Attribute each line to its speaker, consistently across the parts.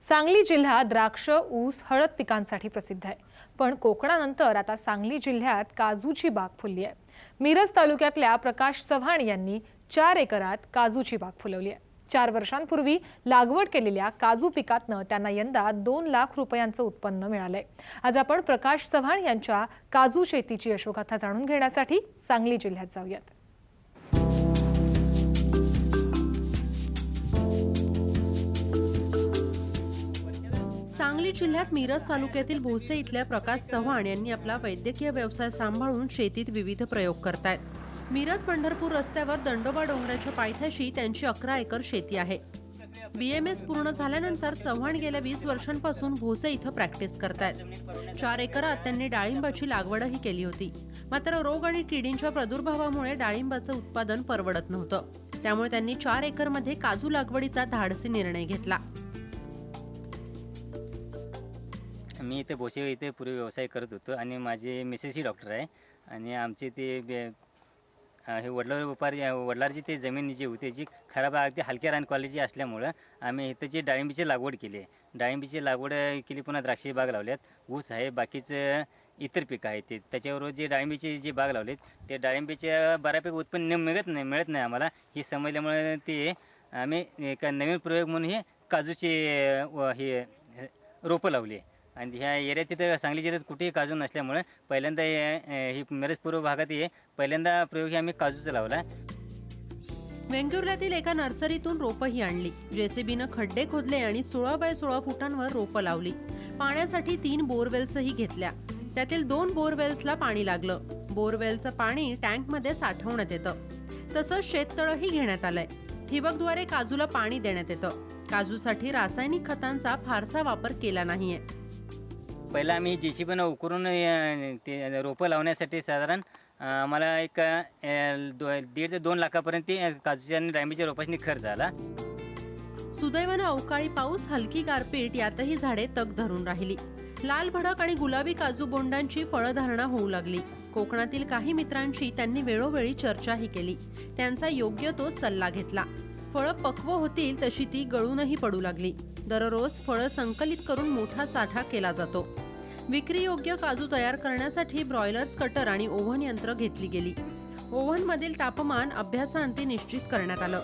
Speaker 1: सांगली जिल्हा द्राक्ष, ऊस, हळद पिकांसाठी प्रसिद्ध आहे. पण कोकणानंतर आता सांगली जिल्ह्यात काजूची बाग फुलली आहे. मिरज तालुक्यातल्या प्रकाश चव्हाण यांनी 4 एकरात काजूची बाग फुलवली आहे. 4 वर्षांपूर्वी लागवड केलेल्या काजू पिकातनं त्यांना यंदा 2 लाख रुपयांचं उत्पन्न मिळालंय. आज आपण प्रकाश चव्हाण यांच्या काजू शेतीची यशोगाथा जाणून घेण्यासाठी सांगली जिल्ह्यात जाऊयात.
Speaker 2: सांगली जिल्ह्यात मिरज तालुक्यातील भोसे इथल्या प्रकाश चव्हाण यांनी आपला वैद्यकीय व्यवसाय सांभाळून शेतीत विविध प्रयोग करतायत. मिरज पंढरपूर रस्त्यावर दंडोबा डोंगराच्या पायथ्याशी त्यांची 11 एकर शेती आहे. BMS पूर्ण झाल्यानंतर चव्हाण गेल्या 20 वर्षांपासून भोसे इथं प्रॅक्टिस करतायत. 4 एकरात त्यांनी डाळिंबाची लागवडही केली होती. मात्र रोग आणि किडींच्या प्रादुर्भावामुळे डाळिंबाचं उत्पादन परवडत नव्हतं. त्यामुळे त्यांनी 4 एकरमध्ये काजू लागवडीचा धाडसी निर्णय घेतला.
Speaker 3: मी इथे भोसे इथे पूर्वी व्यवसाय करत होतो आणि माझे मिसेस ही डॉक्टर आहे आणि आमचे ते हे वडलाची ते जमीन जी होती जी खराब अगदी हलक्या रान क्वालिटी असल्यामुळं आम्ही इथं जी डाळिंबीची लागवड केली आहे. डाळिंबीची लागवड केली, पुन्हा द्राक्षी बाग लावल्यात, ऊस आहे, बाकीचं इतर पिकं आहेत ते. त्याच्यावर जे डाळिंबीची जी बाग लावलीत ते डाळिंबीच्या बऱ्यापैकी उत्पन्न मिळत नाही आम्हाला. ही समजल्यामुळे ते आम्ही एक नवीन प्रयोग म्हणून हे काजूची हे रोपं लावली आहे. आणि ह्या एरियात तिथं सांगली जिल्ह्यात कुठेही काजू नसल्यामुळे पहिल्यांदा ही मिरज पूर्व भागात पहिल्यांदा प्रयोग आम्ही काजूचा लावला.
Speaker 2: वेंगुर्ल्यातील एका नर्सरीतून रोपंही आणली. JCBनं खड्डे खोदले आणि 16 बाय 16 फुटांवर रोपं लावली. पाण्यासाठी 3 बोरवेल्सही घेतल्या. त्यातील 2 बोरवेल्सला पाणी लागलं. बोरवेलचं पाणी टँकमध्ये साठवण्यात येतं. तसंच शेततळंही घेण्यात आलंय. ठिबकद्वारे काजूला पाणी देण्यात येतं. काजूसाठी रासायनिक खतांचा फारसा वापर केला नाहीये.
Speaker 3: पहिला आम्ही JCBनं उकरून ते रोपं लावण्यासाठी साधारण आम्हाला एक 1.5 ते 2 लाखापर्यंत काजूच्या आणि डाळिंबीच्या रोपांनी खर्च झाला.
Speaker 2: सुदैवानं अवकाळी पाऊस, हलकी गारपीट यातही झाडे तग धरून राहिली. लाल भडक आणि गुलाबी काजू बोंडांची फळधारणा होऊ लागली. कोकणातील काही मित्रांशी त्यांनी वेळोवेळी चर्चाही केली. त्यांचा योग्य तो सल्ला घेतला. फळं पक्व होतील तशी ती गळूनही पडू लागली. दररोज फळं संकलित करून मोठा साठा केला जातो. विक्रीयोग्य काजू तयार करण्यासाठी ब्रॉयलर्स कटर आणि ओव्हन यंत्र घेतली गेली. ओव्हनमधील तापमान अभ्यासाअंती निश्चित करण्यात आलं.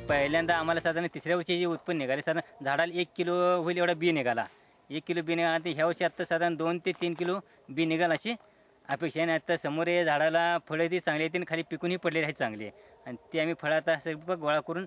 Speaker 3: पहिल्यांदा आम्हाला साधारण 3ऱ्या वर्षी जे उत्पन्न निघाले, साधारण झाडाला 1 किलो होईल एवढा बी निघाला. 1 किलो बी निघाला. तर ह्या वर्षी आत्ता साधारण 2 ते 3 किलो बी निघाल अशी अपेक्षा आहे. आता समोर या झाडाला फळं ती चांगली आहेत आणि खाली पिकूनही पडलेली आहेत चांगली, आणि ते आम्ही फळं आता सगळं गोळा करून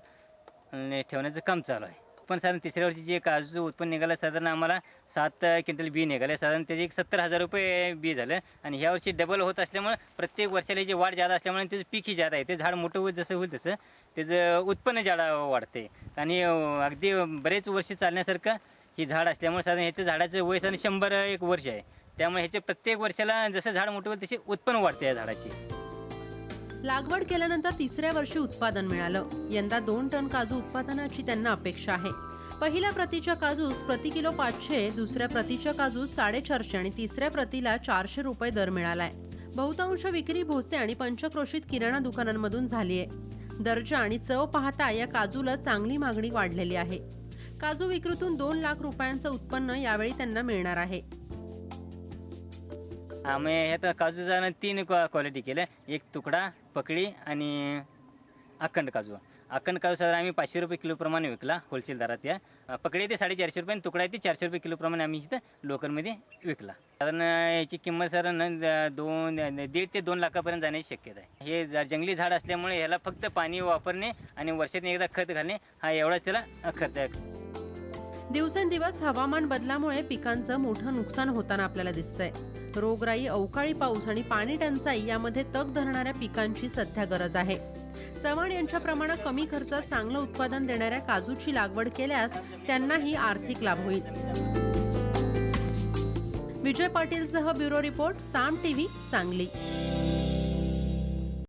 Speaker 3: ठेवण्याचं काम चालू आहे. पण साधारण 3ऱ्या वर्षी जे काजूचं उत्पन्न निघालं साधारण आम्हाला 7 क्विंटल बी निघाले. साधारण त्याचे एक 70,000 रुपये बी झालं. आणि ह्या वर्षी डबल होत असल्यामुळे प्रत्येक वर्षाला जी वाढ जादा असल्यामुळे त्याचं पीकही जादा आहे. ते झाड मोठं होईल जसं होईल तसं त्याचं उत्पन्न जादा वाढते. आणि अगदी बरेच वर्ष चालण्यासारखं ही झाड असल्यामुळे साधारण ह्याचं झाडाचं वय साधारण 100 वर्ष आहे. त्यामुळे ह्याचे प्रत्येक वर्षाला जसं झाड मोठं होईल तसे उत्पन्न वाढते या झाडाची.
Speaker 2: लागवड केल्यानंतर 3ऱ्या वर्षी उत्पादन मिळालं. यंदा 2 टन काजू उत्पादनाची त्यांना अपेक्षा आहे. पहिल्या प्रतीच्या काजूस प्रति किलो 500, दुसऱ्या प्रतीच्या काजूस 450 आणि तिसऱ्या प्रतीला 400 रुपये दर मिळालाय. बहुतांश विक्री भोसे आणि पंचक्रोशीत किराणा दुकानांमधून झालीय. दर्जा आणि चव पाहता या काजूला चांगली मागणी वाढलेली आहे. काजू विक्रीतून 2 लाख रुपयांचं उत्पन्न यावेळी त्यांना मिळणार आहे.
Speaker 3: आम्ही ह्यात काजूचा 3 क्वालिटी केल्या. एक तुकडा, पकडी आणि अखंड काजू. अखंड काजू साधारण आम्ही 500 रुपये किलोप्रमाणे विकला होलसेल दरात. या पकडी ते 450 रुपये आणि तुकडा ते 400 रुपये किलोप्रमाणे आम्ही इथं लोकलमध्ये विकला. साधारण याची किंमत साधारण 1.5 ते 2 लाखापर्यंत जाण्याची शक्यता आहे. हे जंगली झाड असल्यामुळे ह्याला फक्त पाणी वापरणे आणि वर्षातून एकदा खत घालणे हा एवढाच त्याला खर्च आहे.
Speaker 2: दिवसेंदिवस हवामान बदलामुळे पिकांचं मोठं नुकसान होताना आपल्याला दिसतंय. रोगराई, अवकाळी पाऊस आणि पाणी टंचाई यामध्ये तग धरणाऱ्या पिकांची सध्या गरज आहे. चव्हाण यांच्याप्रमाणे कमी खर्चात चांगलं उत्पादन देणाऱ्या काजूची लागवड केल्यास त्यांनाही आर्थिक लाभ होईल. विजय पाटीलसह ब्युरो रिपोर्ट, साम TV, सांगली.